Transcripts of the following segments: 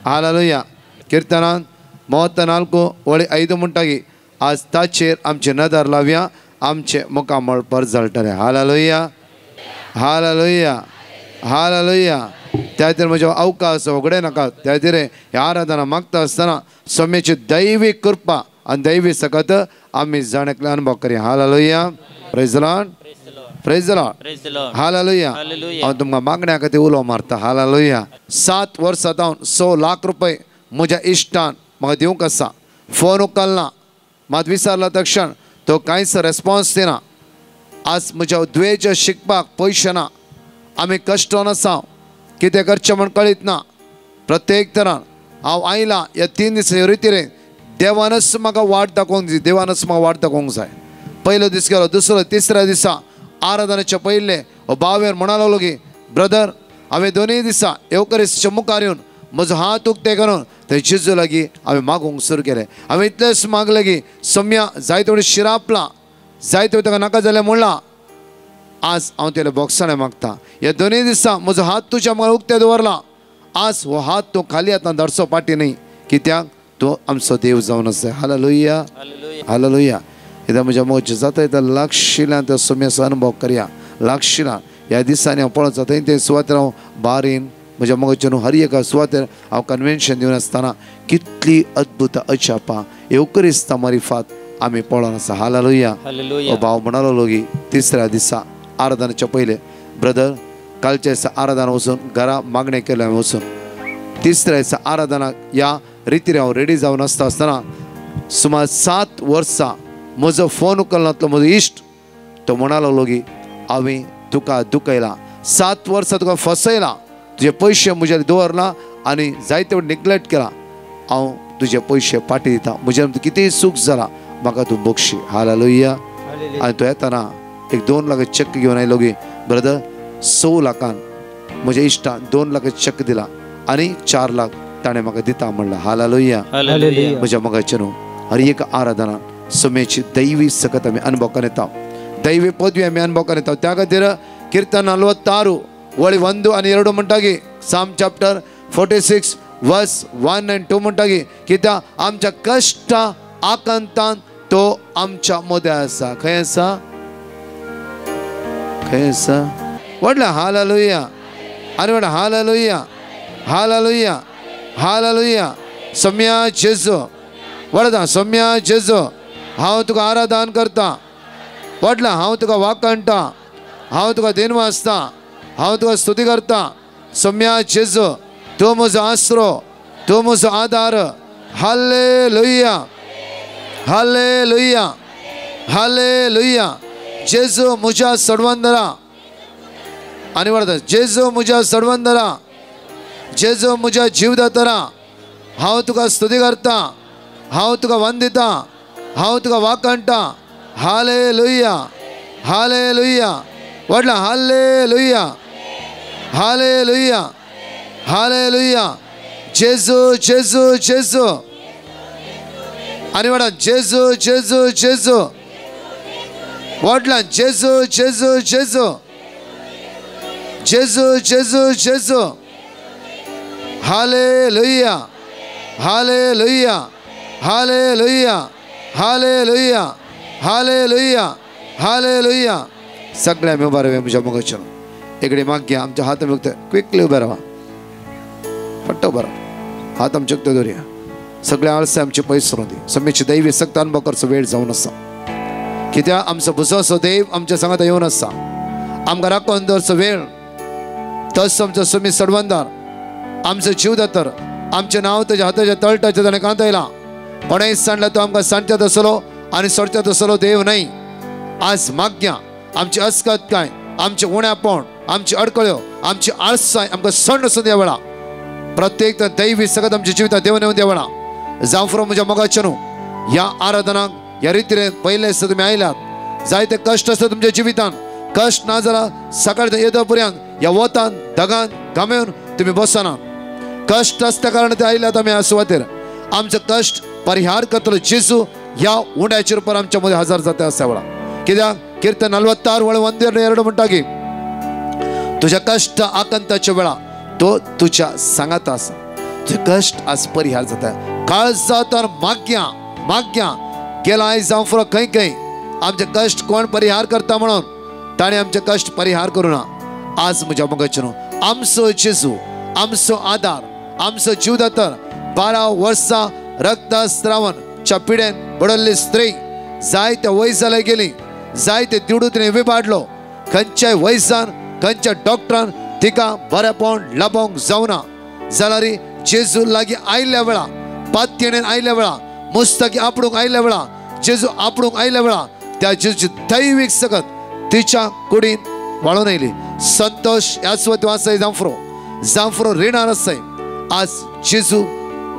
Hallelujah कीर्तनान 34:5 म्हणटागी आज ताचेर आमचे नदर लावया आमचे मुखामळ पर जळटले हालेलुया हालेलुया हालेलुया त्या खातीर म्हजो अवकाश उगडे नाका त्या खातीर ह्या आराधना मागता आसतना सोम्याची दैवी कृपा आनी दैवी सकत आमी जाणेकले अनुभव करया hallelujah praise the Lord praise the Lord hallelujah हांव तुमकां मागण्या खातीर उलो मारता हालेलुया 7 वर्सां जावन 6 लाख रुपये म्हज्या इश्टान म्हाका दिवंक आसा फोन उखलना मात विचारला तक्षण तो कांयच रेस्पॉन्स दिना आज म्हज्या दुयेच्या शिकपाक पयशे ना आमी कश्टान आसा कितें करचें म्हण कळीत ना प्रत्येक तरान हांव आयलां ह्या 3 दिसां रितीरेन देवानच म्हाका वाट दाखोवंक जाय देवानच म्हाका वाट दाखोवंक जाय पयलो दीस गेलो दुसरो तिसऱ्या दिसा आराधनेच्या पयले भावेर म्हणा लागलो की ब्रदर हांवें दोनूय दिसा एवकरिस्टच्या मुखार येवन म्हजो हात उक्ते करून थंय जेजू लागीं हांवें मागूंक सुरू केलें हांवें इतलेंच मागलें की सम्या जायते कडेन शिरापलां जायते ताका नाका जाल्यार म्हणलां आज हांव तेले बॉक्सांनी मागता ह्या दोनूय दिसा म्हजो हात तुज्या मुखार उक्ते दवरला आज हो हात तूं खाली हातान धरचो पाटी न्ही कित्याक तूं आमचो देव जावन आसा हालेलुया हालेलुया कित्याक म्हज्या मोगाचें जाता येता लागशिल्ल्यान त्या सोम्याचो अनुभव करया लागशिल्ल्यान ह्या दिसांनी हांव पळोवचा थंय ते सुवातेर हांव बारीन म्हज्या मोगाचें न्हू हर एका सुवातेर हांव कन्वेन्शन दिवन आसतना कितली अद्भुत अचापां एवकरिस्ता मारिफात आमी पळोवन आसा हालेलुया हो भाव म्हणलो की तिसऱ्या दिसा आराधनाच्या पयले ब्रदर कालच्या दिसा आराधना वचून घरा मागणें केलें हांवें वचून तिसऱ्या दिसा आराधनाक ह्या रितीन हांव रेडी जावन आसतना सुमार 7 वर्सां म्हजो फोन उखलनातलो म्हजो इश्ट तो म्हणा लागलो की हांवें तुका दुखयलां 7 वर्सां तुका फसयलां तुजे पयशे म्हजे दवरला आनी जायते वेळ निग्लेक्ट केला हांव तुजे पयशे पाटी दिता म्हज्यान कितेंय चूक जाला म्हाका तूं बक्षी हालेलुया आनी तो येताना एक 2 लाख चेक घेवन आयलो की ब्रदर 6 लाखान म्हज्या इश्टान 2 लाख चेक दिला आनी 4 लाख ताणें म्हाका दिता म्हणलां हालेलुया म्हज्या मोगाचें न्हू हर एक आराधना सोम्याची दैवी सकत आमी अनुभव करन येता दैवी पदवी आमी अनुभव करन येता त्या खातीर कीर्तन 46 वळी 1 आनी 2 म्हणटा की साम चॅप्टर 46 वर्स 1 and 2 म्हणटा की कित्याक आमच्या कश्टा आकांतान तो आमच्या मदें आसा खंय आसा खंय आसा व्हडलें हालेलुया आनी व्हडलें हालेलुया हालेलुया हालेलुया सोम्या जेजू व्हडा सोम्या जेजू हांव तुका आराधन करता व्हडलें हांव तुका वाकणटा हांव तुका दिनवासता हांव तुका स्तुती करता सोम्या जेजू तूं म्हजो आसरो तूं म्हजो आदार हालेलुया हालेलुया हालेलुया जेजू म्हज्या सडवंदरा आनी व्हडा जेजू म्हज्या सडवंदरा जेजू म्हज्या जीवदातरा हांव तुका स्तुती करता हांव तुका वंदिता हांव तुका वाकणटा हालेलुया हालेलुया व्हडलें हालेलुया हालेलुया हालेलुया जेजू जेजू जेजू आनी व्हडा जेजू जेजू जेजू व्हडलें जेजू जेजू जेजू जेजू जेजू जेजू hallelujah hallelujah hallelujah hallelujah hallelujah hallelujah सगळे आमी उबा रावया म्हज्या मोगाचेर एकडे मागया आमच्या हात आमी उक्ते क्विकली उबे रावा पट्ट उबा रावा हात आमचे उक्ते दवरया सगळे आळसाय आमचे पयस सरून दी सोम्याची दैवी सक्त अनुभव करचो वेळ जावन आसा कित्याक आमचो बुजोसो देव आमच्या सांगात येवन आसा आमकां राखून दवरचो वेळ तस आमचो सोमी सडवंदार आमचो जीवदातर आमचें नांव ताच्या हाताच्या तळटाचें ताणें कांतयलां कोणेंय सांडला तो आमकां सांडच्यात आसलो आनी सोडच्यात आसलो देव न्हय आज मागया आमची अस्कतकाय आमचे उण्यापण आमची अडकळ्यो आमची आळसाय आमकां सण आसूं द्या वेळा प्रत्येक दैवी सगत आमच्या जिवितांत देव येवन द्या वेळा जावं फ्रो म्हज्या मोगाचें न्हू ह्या आराधनाक ह्या रितीन पयले दिसा तुमी आयल्यात जायते कश्ट आसता तुमच्या जिवितांत कश्ट ना जाल्यार सकाळ येदो पर्यंत ह्या वतान धगान घामेवन तुमी बसना कश्ट आसता कारण ते आयल्यात आमी ह्या सुवातेर आमचो कश्ट परिहार करतलो जेजू ह्या उंड्याचेर पर आमच्या मदीं हजर जाता आसा वेळा कित्याक कीर्तन 46 वळ 1-2 म्हणटा की तुज्या कश्ट आकांताच्या वेळा तो तुज्या सांगात आसा तुझे कष्ट आज परिहार जाता है काळजात और माग्या माग्या गेला आयज जावं फुरो खंय खंय आमचे कष्ट कोण परिहार करता म्हणून ताणें आमचे कष्ट परिहार करूना आज म्हज्या मोगाचें आमचो जेजू आमचो आदार आमचो जीवदातर 12 वर्सां रक्तस्रावाच्या पिडेन बडल्ली स्त्री जायते वयस जाले गेली जायते दिवडू तिणें विबाडलो खंयच्याय वयसान खंयच्या डॉक्टरान तिका बरेपण लाभोंक जावना जाल्यार जेजू लागीं आयल्या वेळा पातयेणेन आयल्या वेळा मुस्तकी आपणूक आयल्या वेळा जेजू आपणूक आयल्या वेळा त्या जेजूची दैवीक सकत तिच्या कुडीन वाळून आयली संतोष यासवत वासय जांफ्रो रिणार आसय आज जेजू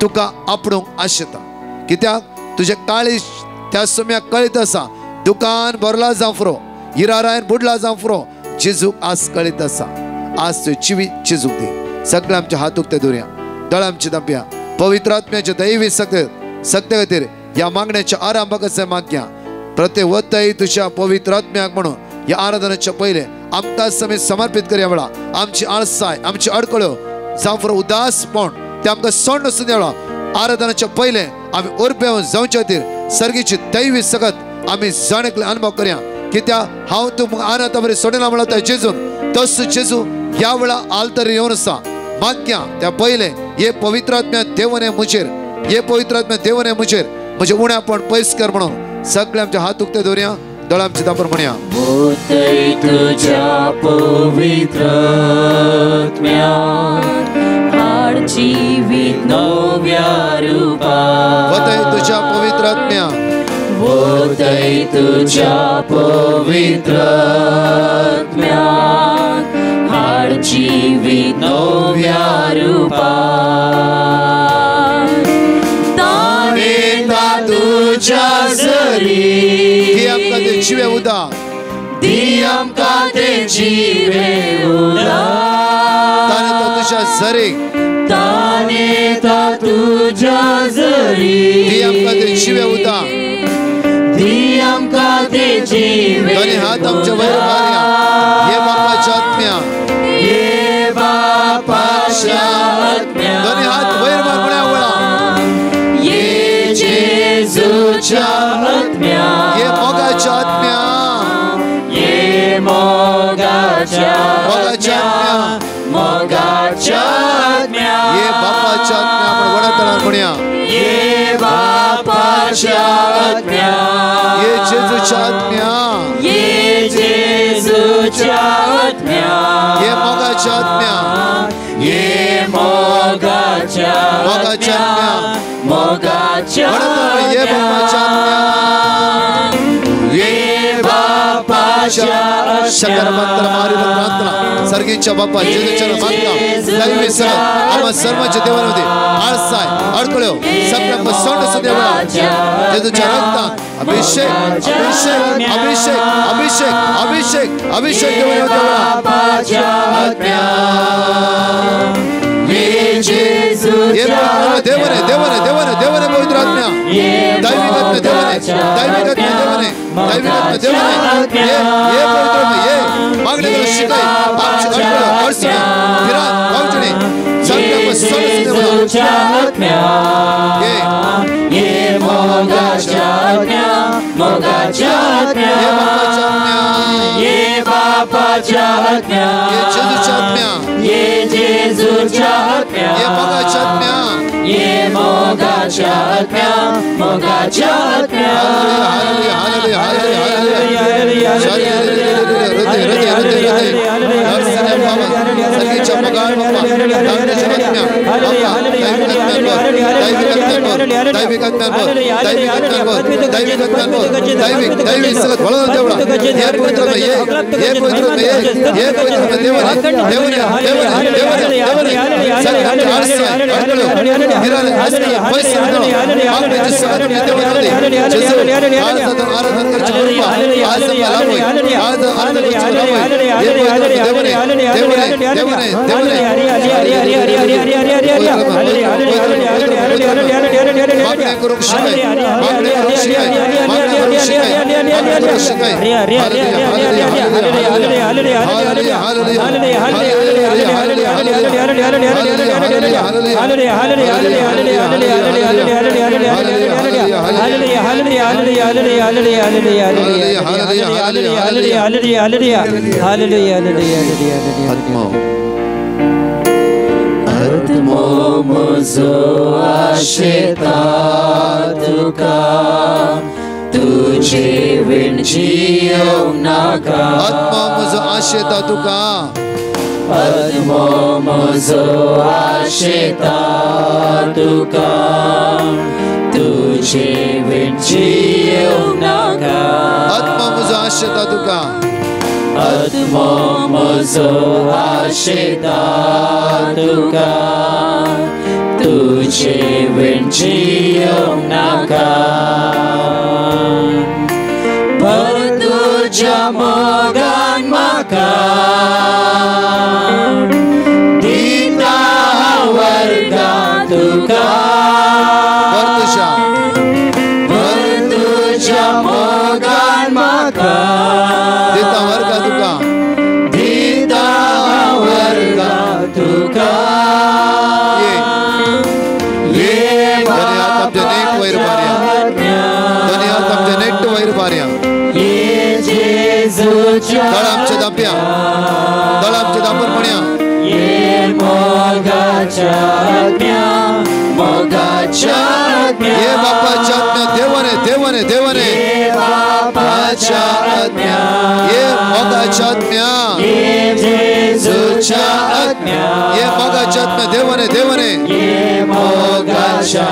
तुका आपणूक आशेता कित्याक तुझे काळीज त्या सुम्याक कळीत आसा दुकान भरला जांफ्रो हिरारायन बुडला जांफ्रो जेजू आज कळीत आसा आज तुझे जिवीत जेजूक दी सगळे आमच्या हात उक्ते दवरया दोळ आमची दांपया पवित्र आत्म्याचे दैवी सत्य खातीर ह्या मागण्याच्या आरंभाक मागया प्रत्येक वतय तुझ्या पवित्र आत्म्याक म्हणून ह्या आराधनेच्या पयले आमकां समेत समर्पित करया वेळा आमची आळसाय आमची अडकळ्यो जांफ्रो उदासपण ते आमकां सोड नसून देवळा आराधनाच्या पयले आमी उरबेवन जावचे खातीर सर्गीची दैवी सकत आमी जाणेकले अनुभव करया कित्याक हांव तुमकां आराधना बरी सोडिना म्हणला त्या जेजून तस जेजू ह्या वेळा आलतरी येवन आसा मागया त्या पयले हे पवित्र आत्म्या देवने मुजेर हे पवित्र आत्म्या देवने मुजेर म्हजे उण्यापण पयस कर म्हणून सगळे आमचे हात उक्ते दवरया दोळ आमची दापर म्हणया तुझ्या पवित्र आत्म्या हाड जीवित नव्या रूपात वतय तुझ्या पवित्र आत्म्या वतय तुझ्या पवित्र आत्म्या हाड जीवित नव्या रूपात तुझ्या जरी दी आमकां ते जिवे उदाक दी आमकां ते जिवे उदाक ताणे तुझ्या जरीक ताने तुझ्या जरी दी आमकां ते जिवे उदाक दी आमकां ते जिवे दोन्ही हात आमच्या वयर मारया हे बापाच्या आत्म्या हे बापाच्या आत्म्या दोन्ही हात वयर मार म्हणया वळा जेजूच्या आत्म्या ये मोगाच्या आत्म्या ये मोगाच्या आत्म्या मोगाच्या आत्म्या ये बापाच्या आत्म्या आपण वडतळार म्हणया ये बापाच्या आत्म्या ये जेजूच्या आत्म्या ये जेजूच्या आत्म्या ये मोगाच्या आत्म्या ये मोगाच्या आत्म्या मोगाच्या ये बापाच्या आत्म्या ये बापाच्या शकर मंत्र मारी प्रार्थना सर्गीच्या बापा जेजूच्या नामांत दैवी सह आम्हा सर्वांच्या देवामध्ये आळसाय अडकळ्यो सगळ्यांना सोड असू देवा जेजूच्या रक्तान अभिषेक अभिषेक अभिषेक अभिषेक अभिषेक अभिषेक देवा बापाच्या आत्म्या ये जेजू ये देवने देवने देवने देवने पवित्र आत्म्या दैविक आत्म्या देवने दैविक आत्म्या देवने दैविक आत्म्या देवने ये पवित्र आत्म्या ये मागणे करू शिकाय आमची अडकळ अडचणी विराट पावचणे सगळ्या सोडून जेजूच्या आत्म्या ये मोगाच्या आत्म्या मोगाच्या आत्म्या ये बापाच्या आत्म्या ये बापाच्या आत्म्या ये जेजूच्या आत्म्या ये जेजूच्या आत्म्या ये मोगाच्या आत्म्या ये मोगाच्या आत्म्या मोगाच्या आत्म्या हालेलुया हालेलुया हालेलुया हालेलुया हृदय हृदय हृदय हृदय सर्गीच्या मगाळ बापा दैविक आत्म्यांवर दैविक आत्म्यांवर दैविक आत्म्यांवर दैविक दैविक सगळं वळून देवळा हे पवित्र ये पवित्र ये पवित्र देवने देवने देवने देवने देवने सगळ्या आरसा अडकलो हिराले आस्ते पैसे देवा आपले सगळं देवने जेजू आज आराधना करतो आज मला होय आज आराधना करतो ये पवित्र देवने देवने देवने देवने मागणे करून शिकाय मागणे करून शिकाय मागणे करून शिकाय मागणे करून शिकाय hallelujah hallelujah hallelujah hallelujah hallelujah hallelujah तुझे विणजियो नाका आत्मा म्हजो आशेता तुका आत्मा म्हजो आशेता तुका तुझे विणजियो नाका आत्मा म्हजो आशेता तुका आत्मा म्हजो आशेता तुका तुझे विणजियो नाका तुझ्या मोगान म्हाका दिता वर्गा तुका तुझ्या मोगान म्हाका दिता वर्गा तुका दिता वर्गा तुका दळामच्या दाप्या दळामच्या दापर म्हणया ये मोगाच्या आत्म्या मोगाच्या आत्म्या ये बापाच्या आत्म्या देवाने देवाने देवाने ये बापाच्या आत्म्या ये मोगाच्या आत्म्या ये जेजूच्या आत्म्या ये मोगाच्या आत्म्या देवाने देवाने ये मोगाच्या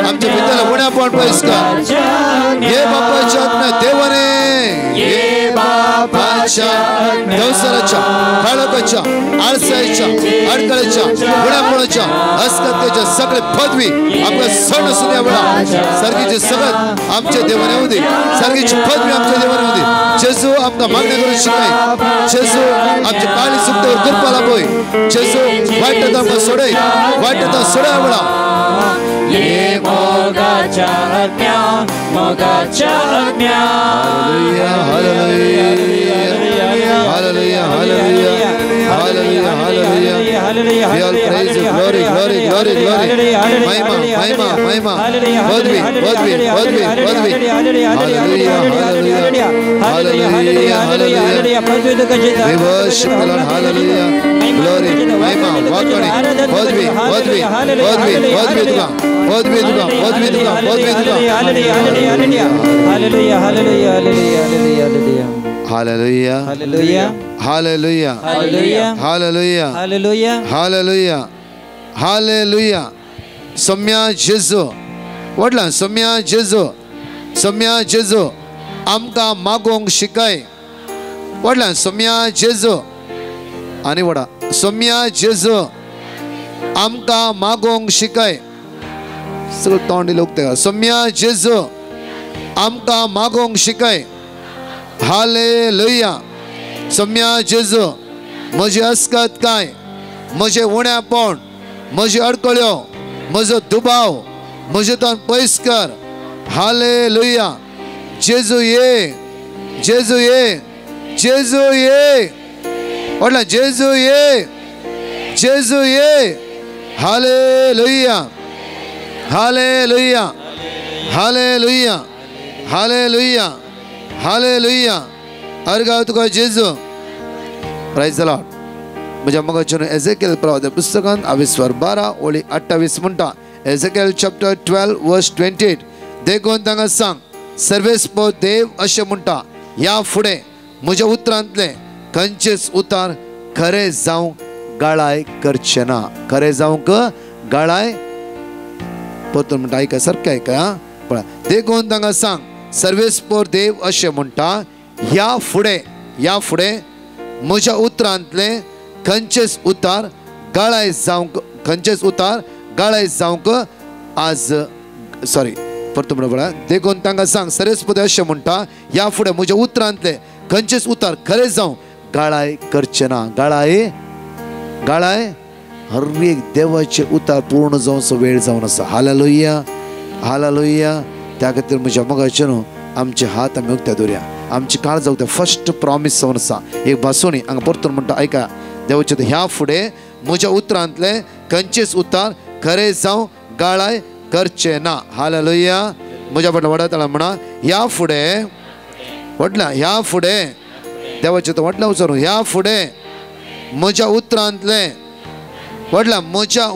आमच्या पित्याला गुण्या पण पैस का ये बापाच्या आत्म्या देवाने ये बापाच्या दवसराच्या काळोखाच्या आळसाच्या अडकळीच्या गुण्यामुळाच्या अस्कतेच्या सगळे पदवी आपल्या सण असू द्या वेळा सारखीचे सगळं आमच्या देवाने होऊ दे सारखीची पदवी आमच्या देवाने होऊ दे जेजू आमका मागण्या करून शिकाय जेजू आमच्या काळी सुखतेवर कृपा लाभोय जेजू वाईटता आमका सोडय वाईटता सोडा वेळा ये मोगाच्या आत्म्या मोगाच्या आत्म्या hallelujah hallelujah hallelujah hallelujah hallelujah hallelujah we all praise you glory glory glory glory महिमा महिमा महिमा पदवी पदवी पदवी पदवी hallelujah hallelujah hallelujah hallelujah we worship the Lord hallelujah glory महिमा वाकणी पदवी पदवी पदवी पदवी तुका पदवी तुका पदवी तुका पदवी तुका hallelujah hallelujah hallelujah hallelujah hallelujah hallelujah hallelujah hallelujah hallelujah hallelujah hallelujah hallelujah सम्या जेजू वडला सम्या जेजू आमका मागोंक शिकाय वडला सम्या जेजू आणि वडा सम्या जेजू आमका मागोंक शिकाय सगळं तोंडी लोक ते सम्या जेजू आमका मागोंक शिकाय हालेलुया सम्या जेजू म्हजी अस्कत काय म्हजे उण्यापण म्हजी अडकळ्यो म्हजो दुबाव म्हजे तन पयस कर हालेलुया जेजू ये जेजू ये जेजू ये वडला जेजू ये जेजू ये hallelujah hallelujah hallelujah hallelujah hallelujah अर्गाव तुका जेजू प्राइज द लॉर्ड म्हज्या मगाच्यान एझेकिएल प्रवाद्या पुस्तकांत 12:28 म्हणटा एझेकिएल चॅप्टर 12:28 देखून तांकां सांग सर्वेस्प देव अशें म्हणटा ह्या फुडें म्हज्या उतरांतले खंयचेच उतार खरे जावंक गाळाय करचे ना खरे जावंक गाळाय परतून म्हणटा आयका सारकें आयका पळय देखून तांकां सांग सर्वेस्पोर देव अशें म्हणटा ह्या फुडें म्हज्या उतरांतले खंयचेच उतार गाळाय जावंक आज सॉरी परतून म्हणटा देखून तांकां सांग सर्वेस्पोर देव अशें म्हणटा ह्या फुडें म्हज्या उतरांतले खंयचेच उतार खरे जावं गाळाय करचे ना गाळाय हर एक देवाचे उतार पूर्ण जावचो वेळ जावन आसा हालेलुया हालेलुया त्या खातीर म्हज्या मोगाचे न्हू आमचे हात आमी उक्त्या दवरया आमची काळ जावं फर्स्ट प्रॉमिस जावन आसा एक भासोणी हांगा परतून म्हणटा आयका देवाचे ह्या फुडें म्हज्या उतरांतले खंयचेच उतार खरे जावं गाळाय करचे ना. हालेलुया. म्हज्या फाटल्या वडातळा म्हणा ह्या फुडें व्हडल्या ह्या फुडें देवाचे तो व्हडल्या उचारून ह्या फुडें म्हज्या उतरांतले व्हडल्या म्हज्या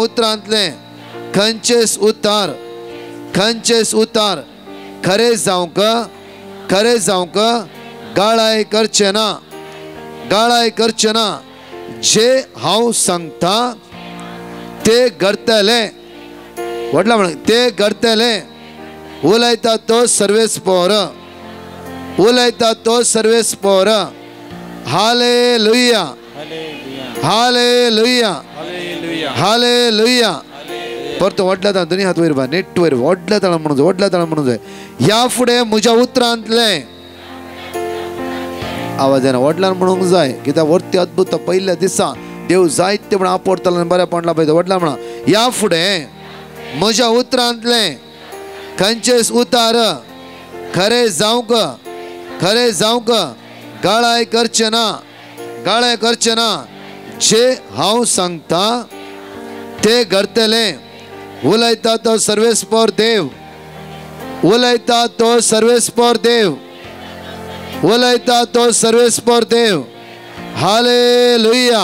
उतरांतले खंयचेच उतार खरे जावंक गाळाय करचे ना. जे हांव सांगता ते घडतले. व्हडला म्हण ते घडतले. उलयता तो सर्वेस्पोर. हालेलुया. परतो व्हडल्या दोनी हात वयर बा नेट वयर व्हडल्या तळा म्हणून जाय. ह्या फुडें म्हज्या उतरांतले आवाज येना व्हडल्यान म्हणूंक जाय कित्याक वर्ती अद्भुत पयल्या दिसा देव जायते म्हण आपडतालो आनी बरें पडला पळय व्हडल्यान म्हणा ह्या फुडें म्हज्या उतरांतले खंयचेच उतार खरे जावंक गाळाय करचे ना. जे हांव सांगता ते घडतले. उलयता तो सर्वेस्पोर देव. हालेलुया.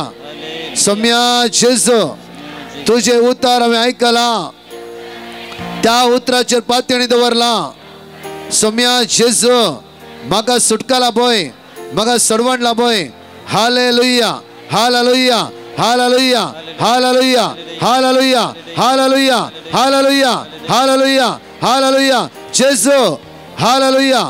सम्या जेजू तुझे उतार हांवें आयकला त्या उतराचेर पातयणी दवरला. सम्या जेजू म्हाका सुटका लाभय म्हाका सडवण लाभय. हालेलुया. जेजू हालेलुया.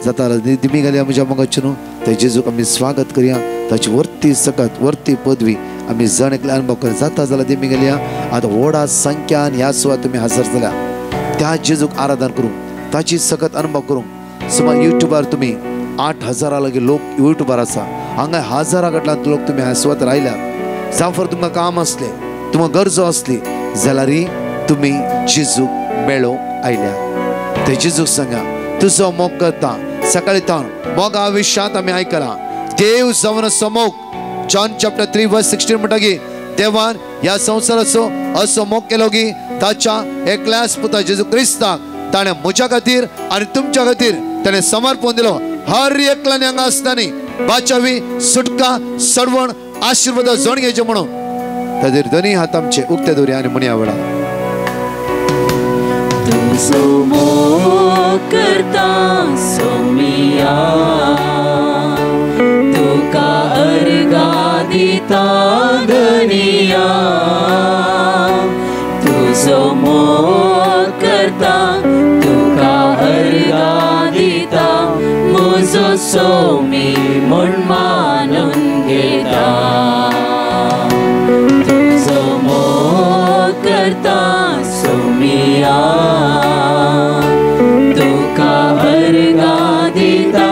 जाता दिमी घालया म्हज्या मोगाचें न्हू थंय जेजूक आमी स्वागत करया. ताची वर्ती पदवी आमी जण एकले अनुभव कर जाता जाल्यार दिमी घालया. आतां व्हडा संख्यान ह्या सुवात तुमी हजर जाल्या त्या जेजूक आराधना करूंक ताची सकत अनुभव करूंक. समज युट्यूबार तुमी 8,000 लगे लोक युट्यूबार आसा हांगा 1000 कडल्यान लोक तुमी ह्या सुवात रायल्या. जावं तुमकां काम असलें तुमकां गरजो असली जाल्यार तुमी जेजूक मेळो आयल्या. ते जेजूक सांगा तुजो मोग करता. सकाळी तावन मोगा विशयांत आमी आयकला देव जावन समोग जॉन चॅप्टर 3:16 म्हणटा की देवान ह्या संवसाराचो असो मोग केलो की ताच्या एकल्याच पुता जेजू क्रिस्ताक ताणें म्हज्या खातीर आनी तुमच्या खातीर ताणें समर्पण दिलो. हर एकल्यान हांगा आसतना बाचावी सुटका सडवण आशीर्वाद जोड घेवचे म्हणून ताजेर दोनी हात आमचे उक्ते दवरया आनी म्हणया वेळा तुजो मोग करता सोमिया तुका अर्गा दिता दुनिया. तुजो मोग करता तुका अर्गा दिता म्हजो सोमी म्हूण मानून घेता. तुजो मोग करता सोमिया तुका अर्गा दिता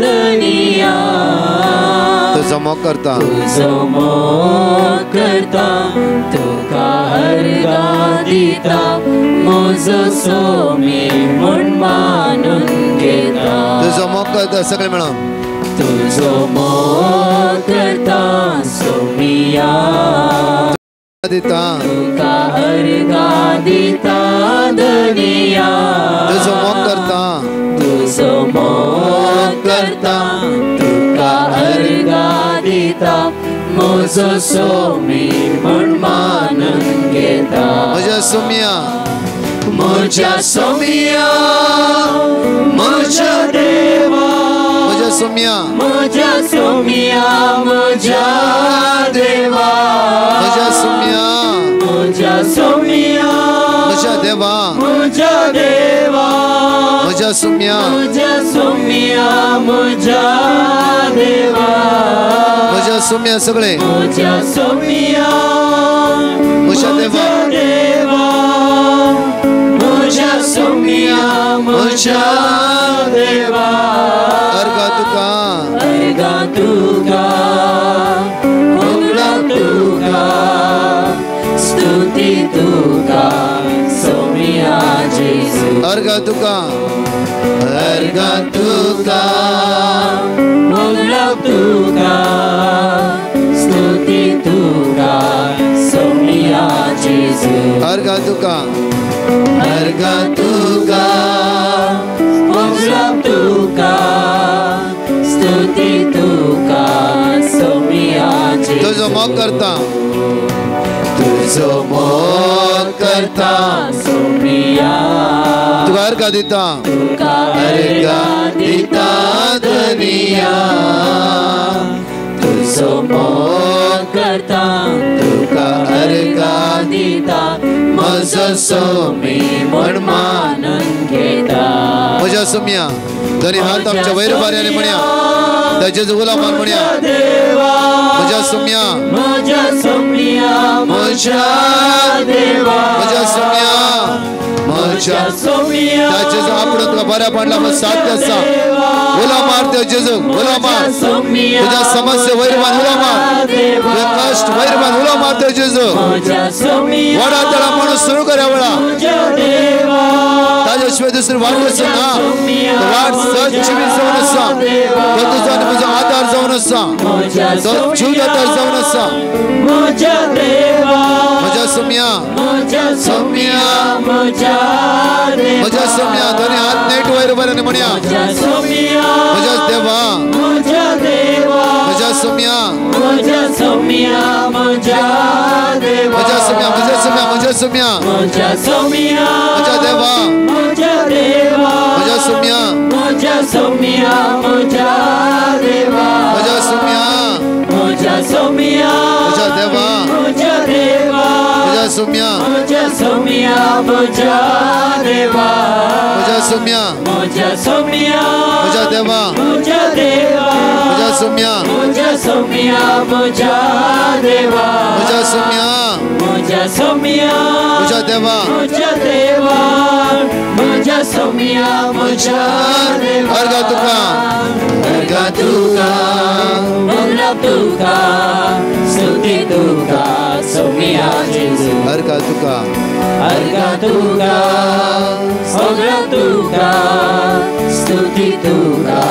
दुनिया. तुजो मोग करता तुका अर्गा दिता म्हजो सोमी म्हूण मानून घेता. तुजो मोग करता सगळे मेळून तुजो मोग करता सोमिया दिता तुका अर्गा दिता दुनिया. तुजो मोग करता तुका अर्गा दिता म्हजो सोमी म्हूण मानून घेता. म्हज्या सोमिया म्हज्या देवा म्हज्या सोमिया म्हज्या देवा म्हज्या सोमिया देवा म्हज्या सोमिया म्हज्या सोमिया सगळे म्हज्या देवा म्हज्या देवा अर्गा तुका स्तुती तुका सोमिया जेजू. अर्गा तुका अर्गा तुका मोगलाव तुका स्तुती तुका सोमिया जेजू अर्गा तुका मोगलाव तुका स्तुती तुका सोमिया जेजू तुझो मोग करता सोमिया तुका अर्गा दिता दुनिया तुझो मोग करता तुका अर्गा दिता म्हजो सोमी म्हण मानून घेता म्हज्या सोम्या दोनी हात आमच्या वयर बाऱ्याने म्हणया तेजेच गुलामान म्हणया देवा म्हज्या सोम्या म्हज्या सोमिया म्हज्या देवा म्हज्या सोम्या म्हज्या सोमिया तेजेच आपणो तुका बऱ्या पडला म्हण साध्य आसा उला मार ते जेजू उला मार तुझ्या समस्या वयर मान उला मार तुझे कष्ट वयर मान उला मार ते जेजू वडा तळा म्हणून सुरू करा वडा ताज्याशिवाय दुसरी वाट आसा ना तो वाट सच जिवी जावन आसा तो तुजो आनी म्हजो आदार जावन आसा तो जीवदातार जावन आसा म्हज्या सोम्या म्हज्या सोम्या दोनी हात नेट वयर बऱ्याने म्हणया म्हज्या देवा म्हज्या सोम्या म्हज्या सोम्या म्हज्या देवा म्हज्या सोम्या म्हज्या सोम्या म्हज्या देवा म्हज्या सोम्या म्हज्या सोम्या म्हज्या देवा म्हज्या सोम्या म्हज्या सोम्या म्हज्या देवा अर्गा तुका स्तुती तुका सोमिया जेजू अर्गा तुका मोगलाव तुका स्तुती तुका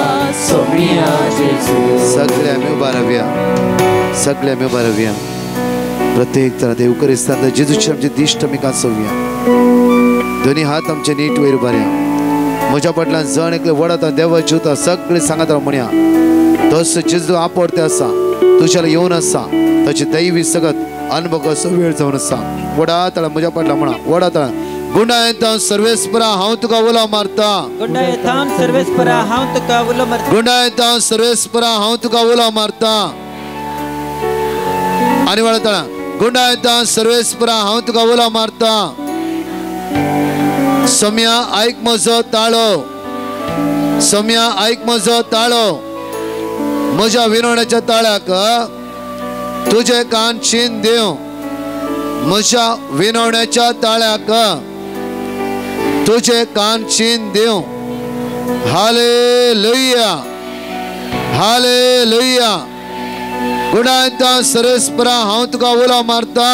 सोमिया जेजू सगळे आम्ही उभा राहूया सगळे आम्ही उभा राहूया प्रत्येक तरा देव करिस्तान जेजूचे आमचे दिश्ट आमी कांसोवया दोनी हात आमचे नीट वयर उबारया म्हज्या फाटल्यान जण एकले वडता देवा जिवता सगळे सांगात राव म्हणया तस जेजू आपडते आसा तुज्याला येवन आसा ताची दैवी सगत अनुभव कसो वेळ जावन आसा वडा तळा म्हज्या फाटल्यान म्हणा वडा तळा गुंडा येता सर्वेस्परा हांव तुका उलो मारता गुंडा येता सर्वेस्परा हांव तुका उलो मारता गुंडा येता सर्वेस्परा हांव तुका उलो मारता आनी वडा तळा गुंडा येता सर्वेस्परा हांव तुका उलो मारता सोम्या आयक म्हजो ताळो सोम्या आयक म्हजो ताळो म्हज्या विनवण्याच्या ताळ्याक तुझे कान चिन देव म्हज्या विनवण्याच्या ताळ्याक तुझे कान चिन देव हालेलुया हालेलुया गुणायता सरस्परा हांव तुका उलो मारता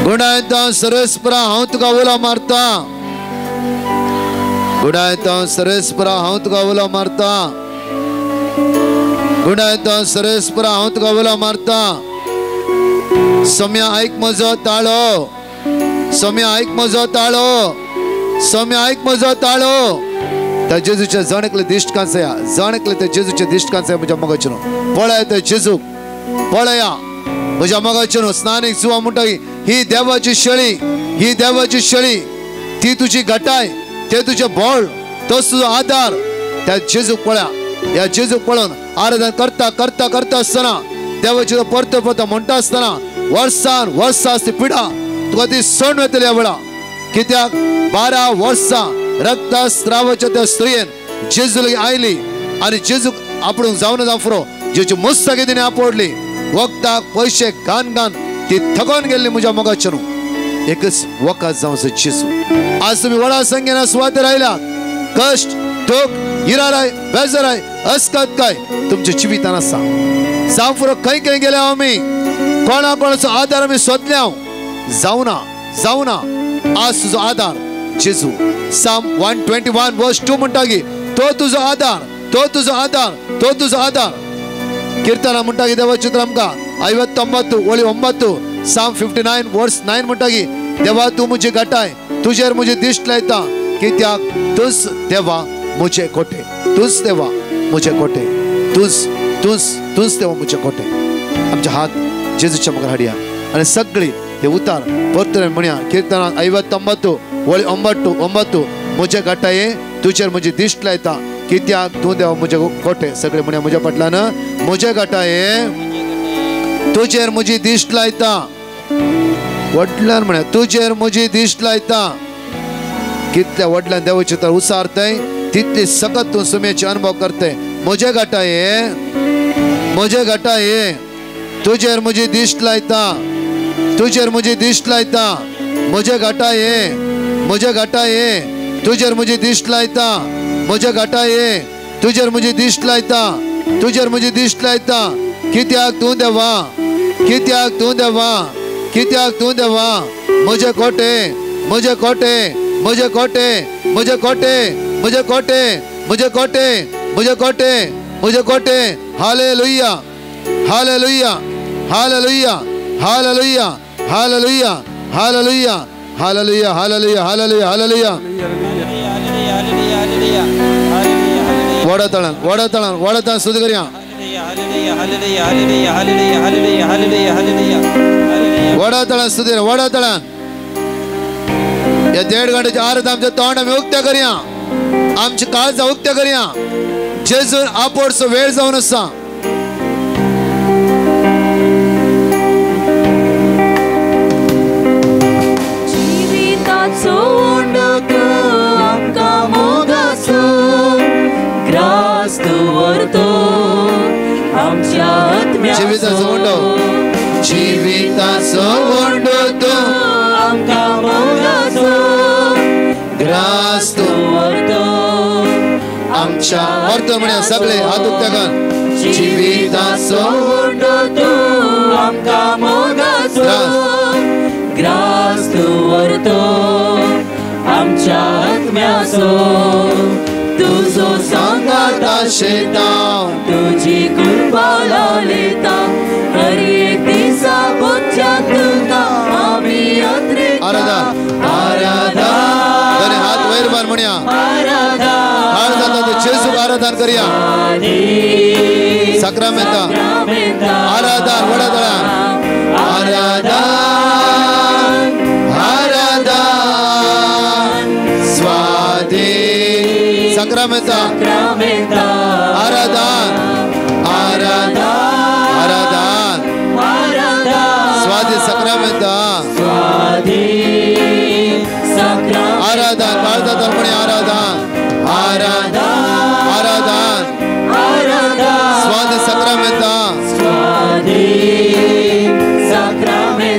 गुणायता सरस्परा हांव तुका उलो मारता गुणायता सरस्परा हांव तुका उलो मारता गुणायता सरस्परा हांव तुका उलो मारता सोम्या आयक म्हजो ताळो सोम्या आयक म्हजो ताळो सोम्या आयक म्हजो ताळो त्या जेजूच्या जणकले दिश्ट कांसया जणकले त्या जेजूचे दिश्ट कांसया म्हज्या मोगाचेर पळय त्या जेजूक पळया म्हज्या मोगाचेर स्नानीक जुवा म्हणटकी ही देवाची शेळी ती तुजी घटाय ते तुझे बोळ तोच तुजो आधार त्या जेजूक पळया या जेजूक पळोवन आराधना करता करता करता आसतना देवाची परतो परतो म्हणटा आसतना वर्सान वर्सां ती पिडा तुका ती सण वेतली ह्या वेळा कित्याक 12 वर्सां रक्तस्रावाच्या त्या स्त्रियेन जेजू लागीं आयली आनी जेजूक आपणूक जावन फुरो जेची मुस्तकी तिणें आपडली वखदाक पयशे घान घान ती थकोन गेल्ली म्हज्या मोगाचेर एकच वखद जावं जेजू आज तुम्ही व्हडा संख्येन सुवातेर आयल्यात कष्ट दुख इराराय बेजाराय अस्कत काय तुमच्या जिवितान आसा जावं फुरो खंय खंय गेले आमी कोणा कोणाचो आधार आमी सोदल्या जावना आज तुजो आधार जेजू. साम 121 वर्स 2 म्हणटा की तो तुजो आधार, तो तुजो आधार, तो तुजो आधार. कीर्तना म्हणटा की देवाचें चित्र आमकां 59 वळी 9. साम 59 वर्स 9 म्हणटा की देवा तू मुझे घटाय, तुझेर मुझे दिश्ट लायता, कित्याक तुस देवा मुझे कोटे, तुस देवा मुझे कोटे, तुस तुस तुस देवा मुझे कोटे. आमचे हात जेजूच्या मुखार हाडया आनी सगळी ते उतार परतून म्हणया. कीर्तना 59 वळी 9 मुझे घटाये तुझेर मुझे दिश्ट लायता, कित्याक तू देवा मुझे कोटे. सगळे म्हणया म्हज्या फाटल्यान मुझे घटाये तुझेर मुझी दिश्ट लायता. वडल्यान म्हळ्या तुझेर मुझी दिश्ट लायता. कितल्या वडल्यान देवाचें चित्र उसारतय तितली सगत तू सुमेचे अनुभव करते. मुझे घटाये तुझेर मुझी दिश्ट लायता, तुझेर मुझी दिश्ट लायता. मुझे घटाये तुझेर मुझी दिश्ट लायता, मुझे घटाये तुझेर मुझी दिश्ट लायता, तुझेर मुझी दिश्ट लायता. कित्याक तू देवा, कित्याक तू देवा, कित्याक तू देवा मुझे कोटे, मुझे कोटे, मुझे कोटे, मुझे कोटे, मुझे कोटे, मुझे कोटे, मुझे कोटे, मुझे कोटे. Hallelujah, hallelujah, hallelujah, hallelujah, hallelujah, hallelujah, hallelujah, hallelujah, hallelujah, hallelujah. वडतळान स्तुती करया. वडतळान स्तुती, वडतळान या 1.5 घंटेच्या आरत आमच्या तोंड आम्ही उक्त्या करया, आमची काळजा उक्त्या करया. जेजू आपोडसो वेळ जावन आसा. जीविताचो वंडो, जीविताचो वंडो तू आमकां मोगाचो ग्रास तू व्हरतो आमच्या. व्हरतो म्हणया सगळे हात उक्ते कर. जीविताचो वंडो तू आमकां मोगाचो ग्रास तू व्हरतो आमच्या आत्म्याचो. तुझो सांगात आशेता, तुझी कृपा लालेता, हर एक दिसा बोच्या तुका आम्ही आराधन आराधन. दोन्ही हात वयर मार म्हणया आराधन. जेजूक आराधन करया. सक्रामेंता आराधन. वडतळान आराधन, आराधन स्वादी. सक्रामेंता आराधन, आराधन, आराधन स्वादी. सक्रामेंता आराधन. काळजा धर्मणी आराधन, आराधन, आराधन स्वादी. सक्रामेंता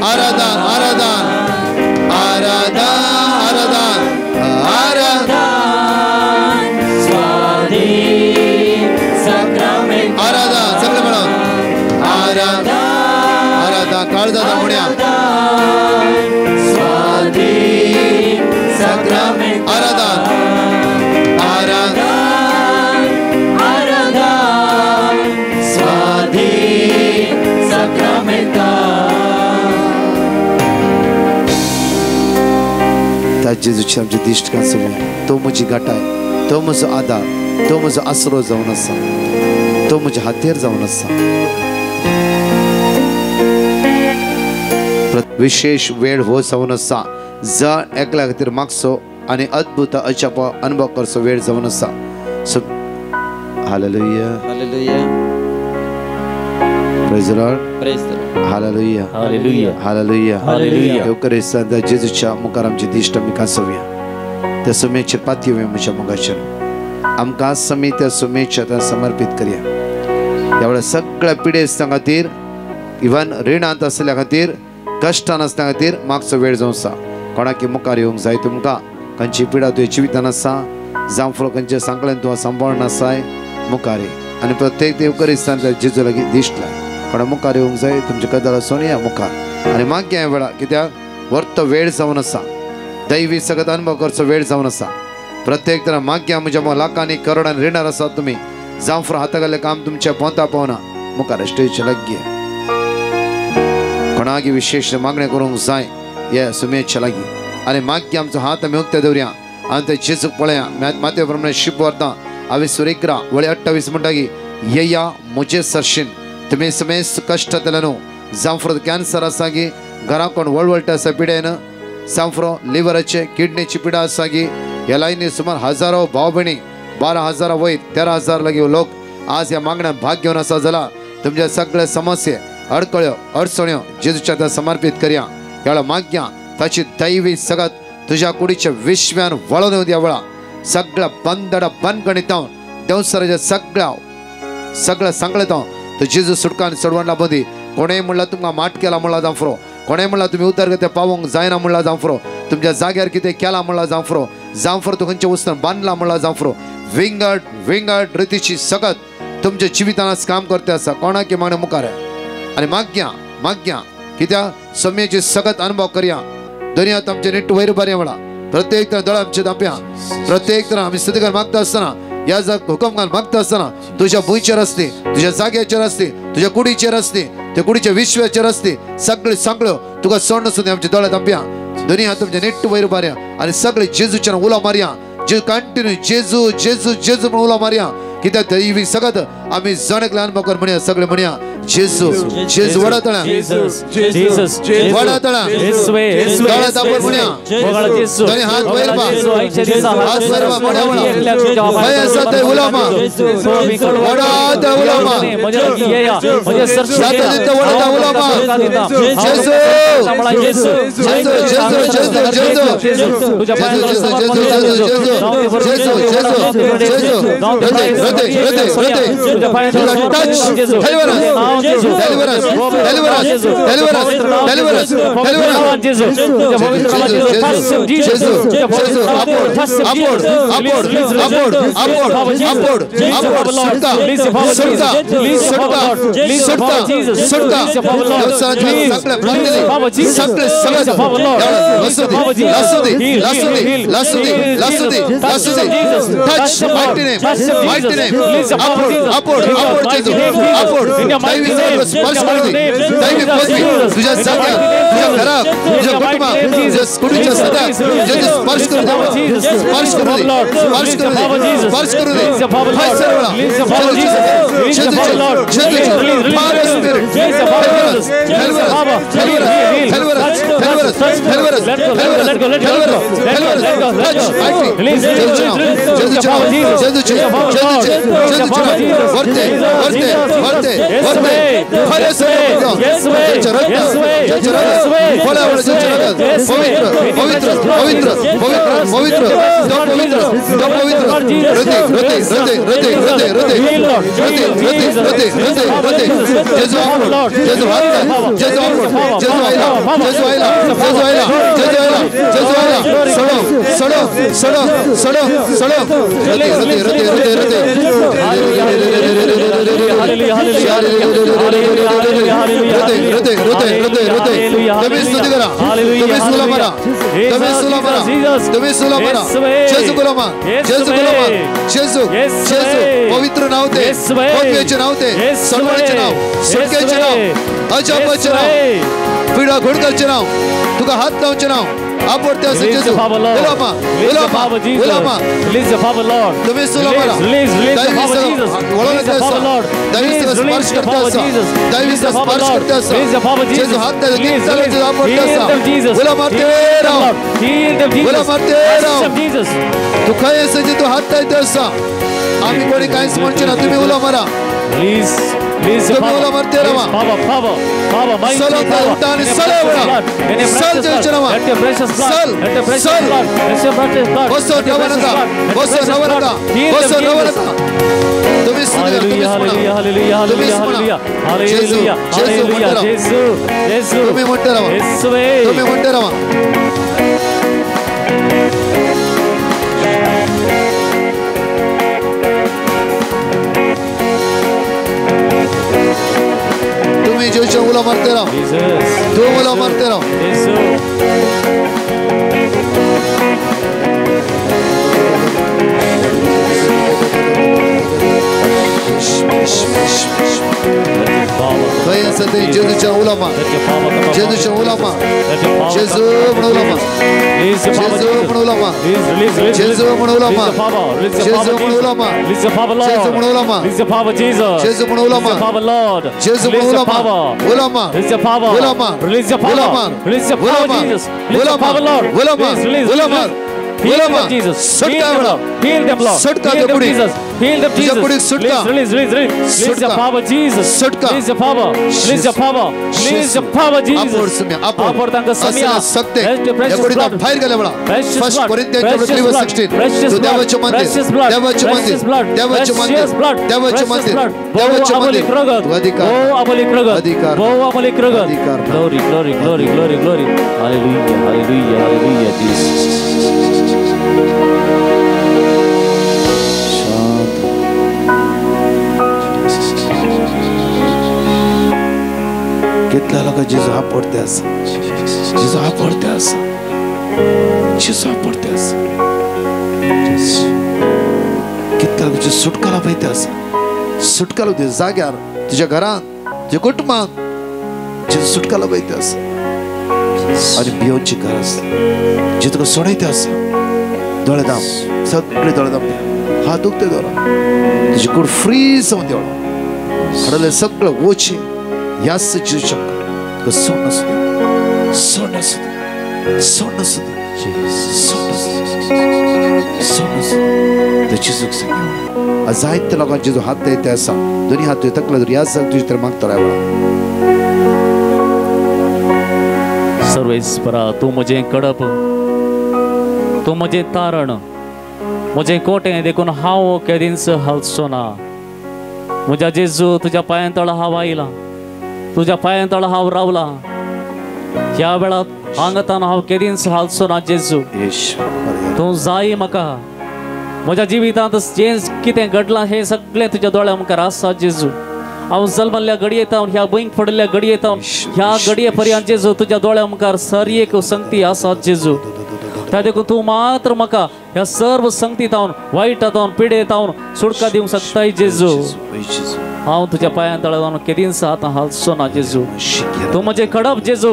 आराधन, आराधन, आराधन, आराधन, आराधन आराधन. सगळे म्हणून आराधन, आराधन. काळजा धर्मण्या आराधन, आराधन, आराधन स्वाधी सक्रामेंता. त्या जेजूची आमची दिश्ट का सगळं. तो म्हजी गाठाय, तो म्हजो आधार, तो म्हजो आसरो जावन आसा, तो म्हज्या हातेर जावन आसा. विशेष वेळ हो जावन आसा. जर एकल्या खातीर मागचो आनी अद्भुत अजाप अनुभव करचो वेळ जावन आसा. So hallelujah, hallelujah, praise the Lord, praise the Lord, hallelujah, hallelujah, hallelujah, hallelujah. एवकरिस्तांत जेजूच्या मुखार आमची दिश्ट आमी कांसोवया. त्या सुमेचेर पातयेवया म्हज्या मुखाचेर. आमकां समी त्या सुमेच्या समर्पित करया. ह्या वेळार सगळ्या पिडेस्तां खातीर, इवन रिणांत आसल्या खातीर, कश्टान आसल्या खातीर मागचो वेळ जावं आसा. कोणाकी मुखार येवंक जाय तुमकां. खंयची पिडा तुवें जिवितान आसा, जावं फुडें खंयच्या सांकळेन तुका सांबाळून आसाय, मुखार ये. आनी प्रत्येक देवकरिस्तान जेजू लागीं दिश्ट लाय. कोणा मुखार येवंक जाय तुमचे कदळ आसून या मुखार. आनी मागया ह्या वेळार, कित्याक व्हरतो वेळ जावन आसा. दैवी सगत अनुभव करचो वेळ जावन आसा प्रत्येक तरा माग्या म्हज्या लाखांनी करोडांनी रिणार आसात तुमी जांफ्रो हातागेलें काम तुमच्या पोंता पावना मुखार स्टेज लागी कोणागी विशेष मागणें करूंक जाय हे सुमेच्या लागी आनी माग्या आमचो हात आमी उक्ते दवरया आनी ते जेजूक पळया मातये प्रमाणे शिप व्हरता हांवें सुरेकरा वळी 28 म्हणटागी येया मुझे सरशीन तुमी समेस्त कश्टांतल्यान जांफ्रो कॅन्सर आसा गी घरा कोण वळवळटा आसा पिड्यान जांफ्रो लिव्हराचे किडनीची पिडा आसा गी ह्या लायनी सुमार हजारो भाव भयणी 12,000 वयर 13,000 लागी लोक आज ह्या मागण्यात भाग घेवन आसा जाल्यार तुमचे सगळे समस्ये अडकळ्यो अडचण्यो जेजूच्या हातांत समर्पित करया ह्या माग्या ताची दैवी सगत तुझ्या कुडीच्या विश्व्यान वळोवन येऊ द्या वेळा सगळ्या बंदडा बंद गणितां देवसराच्या सगळ्या सांगळेतां तो जेजू सुटकान सोडवण बंदी कोणेय म्हणला तुमकां माट केला म्हणला जांफ्रो कोणेय म्हणला तुम्ही उदरगती पावोंक जायना म्हणला जांफ्रो तुमच्या जाग्यार कितें केला म्हणला जांफ्रो तूं खंयच्या वस्तून बांदला म्हणला जांफ्रो विंगड रितीची सगत तुमच्या जिवितांत काम करते आसा कोणाक मागणें मुखार आनी माग्या कित्याक सौम्याची सगत अनुभव करया दुनियांत आमचे नीट वयर बरें म्हणा प्रत्येक तरा दोळ आमचे दाप्या प्रत्येक तरा आमी स्तुती मागता आसतना या जग हुकम घाल मागता आसतना तुझ्या भुंयचेर आसली तुझ्या जाग्याचेर आसली तुझ्या कुडीचेर आसली त्या कुडीच्या विश्वाचेर आसली सगळे सांगळ्यो तुका सोडून सुद्दां आमचे दोळे दाप्या दुनिया तुमचे नीट वयर बऱ्या आनी सगळे जेजूच्या उलो मारया जे कंटिन्यू जेजू जेजू जेजू म्हणून उलो मारया कित्याक दैवी सगत आमी जणकले अनुभव कर म्हणया सगळे म्हणया जेजू जेजू वडतळा जीसस वडतळा दोळे दापर म्हणया दोनी हात वयर पा हात वयर पा म्हणया भय आसा ते उलो मार वडा उलो मार जाता दिता वडा उलो मार जेजू पवित्र नाव ते पवित्र नाव ते सर्वांचे नाव सगळ्यांचे नाव अजबचे नाव पिढा घोडकरचे नाव तुका हात लावचे नाव आपडते असे जेजू उलामा तुम्ही सुलामाला दैवी स्पर्श करता असा दैवी स्पर्श करता असा जेजू हात दे जेजू आपडते असा उलामा तू काय असे जे तू हात देते असा आम्ही कोणी काहीच म्हणचे ना तुम्ही उला मारा प्लीज तुम्ही उला मारते रवा सलो उठाने सलो उडा सल जेवचे रवा सल बसो नवनका बसो नवनका बसो नवनका तुम्ही हालेलुया तुम्ही म्हणते रवा तुम्ही म्हणते रवा तुम्ही जेजू उला मारते रहो तू उला मारते रहो Jesu menulama. Release your power, Jesu Jesus. menulama. Release Jesu menulama. your power. Release your Jesu power, Jesus. menulama. Release your power, Lord. Jesu menulama. Release your power, Jesus. Jesu Release menulama. your power, Lord. Jesu Release your menulama. power. Ulama. Release your power. Ulama. Release your power. Ulama. Release your power, Ulama. Jesus. Release your Ulama. power, Lord. Ulama. Release. Ulama. Heal Ulama. them, Jesus. Sutka Heal them, bada. Lord. Heal them, Lord. Sutka Heal them, kapudi. Jesus. Heal them, Tuja Jesus. pudi sutka. Release your Sutka. power, Jesus. Sutka. Release your power. Release your power. Release your power, Jesus. Apor semia. Apor tanga semia. Asla sakte. Precious Yakuri blood. ta fire gale bada. Precious First blood. Corinthians Precious chapter 3 verse blood. 16. Precious To blood. devachu mandir. Precious blood. Devachu mandir. Precious blood. Devachu mandir. Precious blood. Devachu Precious mandir. blood. Devachu Bo mandir. amali kragat. Tu adhikar. Bo amali kragat. Adhikar. Bo amali kragat. Adhikar. Glory, glory, glory, glory, glory. Hallelujah, hallelujah, hallelujah, Jesus. कितना लोग जिस आप पढ़ते हैं जिस आप पढ़ते हैं जिस आप पढ़ते हैं कितना लोग जिस सुटकाला पाहिजे असं सुटकाला दे जाग्यार तुझ्या घरात तुझ्या कुटुंबात जिस सुटकाला पाहिजे असं आणि बियोची गरज जे तुका सोडायचे असं डोळे दाम सगळे डोळे दाम हात दुखते दोरा तुझी कुड फ्री जाऊन देवळा हडले सगळं ओचे यास जीव शकता का सोड नसू सोड नसू सोड नसू सोड नसू त्याची सुख संगी अजायत लोकांचे जो हात देते असा दोन्ही हात तकला जर यास तुझी तर मागता राहावा सर्वेश्वरा तू मुझे कडप तू मुझे तारण मुझे कोटे देखून हाव केदींच हलसोना मुझ्या जेजू तुझ्या पायांतळ हाव आयला तुझ्या पायांतळ हाव रावला ह्या वेळात हांगताना हाव केदींच हलसोना जेजू तू जाई म्हाका म्हज्या जिवितांत जे कितें घडलां हे सगळें तुज्या दोळ्या मुखार आसा जेजू हांव जल्मल्ल्या घडयेतावन ह्या भंयक पडलेल्या घडयेतावन ह्या घडये पर्यंत जेजू तुज्या दोळ्या मुखार सरयेक संगती आसा जेजू त्या देखून तू मात्र म्हाका ह्या सर्व संगतीतावन वायटातावन पिडेतावन सुटका दिवंक शकताय जेजू हांव तुज्या पांयां तळा जावन केदींच आतां हालसो ना जेजू तू म्हजें कडप जेजू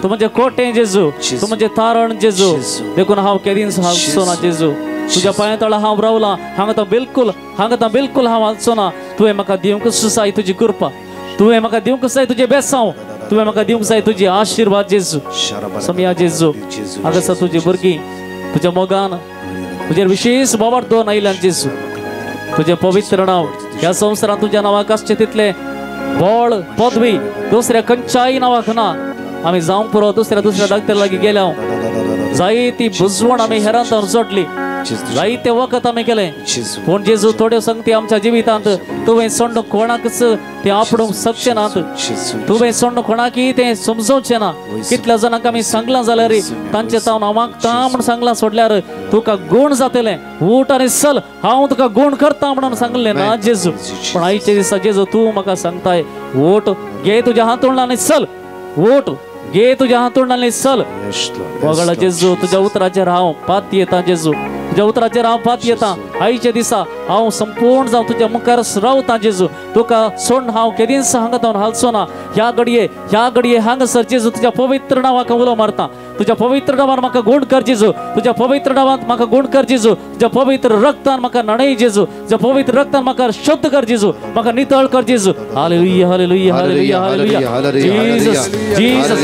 तू म्हजें कोटें जेजू तू म्हजें तारण जेजू देखून हांव केदींच हालसो ना जेजू तुझ्या पांयां तळा हांव रावलां हांगा बिलकुल हांव हालसो ना तुवें म्हाका दिवंक जाय तुजी कृपा तुवें म्हाका दिवंक जाय तुजें बेसांव तुवें म्हाका दिवंक जाय तुजी आशिर्वाद जेजू समया जेजू हांगासर तुजी भुरगीं तुज्या मोगान तुजेर विशेष बोवाड दवरून आयल्यान जेजू तुजें पवित्र नांव ह्या संवसारांत तुज्या नांवाक आसचें तितलें व्हड पदवी दुसऱ्या खंयच्याय नांवाक ना आमी जावंक पुरो दुसऱ्या धाकट्या लागीं गेल्या जायती बुजवण आमी हेरांत जोडली जायते वखत आमी केले पूण जेजू थोड्यो संगती आमच्या जिवितांत तुवें सोडून कोणाकच ते आपणूंक शकचे नात तुवें सोडून कोणाकय तें समजोवचें ना कितल्या जाणांक आमी सांगलां जाल्यार तांचे तावन हांव मागता म्हणून सांगलां सोडल्यार तुका गूण जातलें उठ आनी चल हांव तुका गूण करता म्हणून सांगलें ना जेजू पण आयचे दिसा जेजू तूं म्हाका सांगताय ओट घे तुज्या हातूंतल्यान आनी चल ओट घे तुज्या हातूंतल्यान आनी चल वगळा जेजू तुज्या उतराचेर हांव पात येता जेजू तुज्या उतराचेर हांव पात येता आयचे दिसा हांव संपूर्ण जावन तुज्या मुखार रावता जेजू तुका सोडून हांव केदींच हांगा तावन हालचो ना ह्या घडये हांगासर जेजू तुज्या पवित्र नांवाक उलो मारता तुज्या पवित्र नांवान म्हाका गूण कर जेजू तुज्या पवित्र नांवांत म्हाका गूण कर जेजू तुज्या पवित्र रक्तान म्हाका न्हणय जेजू तुज्या पवित्र रक्तान म्हाका शुद्ध कर जेजू म्हाका नितळ कर जेजू hallelujah hallelujah hallelujah hallelujah Jesus Jesus